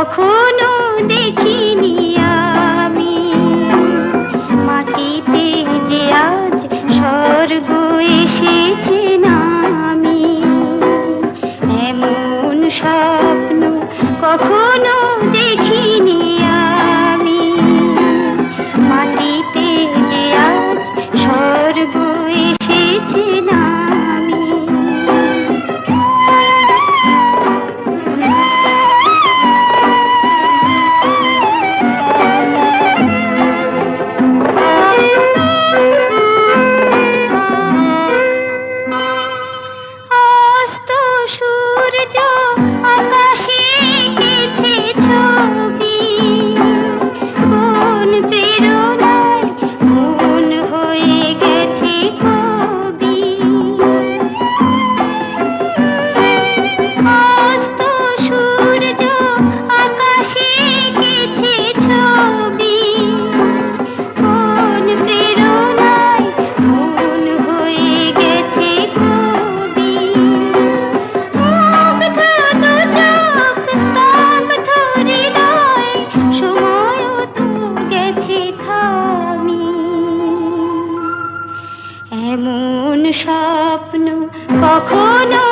কখনো দেখিনি আমি। মাটিতে যে আজ স্বর্গ এসেছে নামি, এমন স্বপ্ন কখনো দেখিনি আমি। মাটিতে যে আজ স্বর্গ এসেছে নামি। অস্ত সূর্য আকাশে এঁকেছে ছবি, কোন প্রেরণায় মন হয়ে গেছে কবি। অস্ত সূর্য আকাশে এঁকেছে ছবি, কোন প্রেরণায় মন হয়ে গেছে কবি। মুগ্ধ দু চোখ, স্তব্ধ হৃদয়, সময়ও তো গেছে থামি। এমন স্বপ্ন কখনো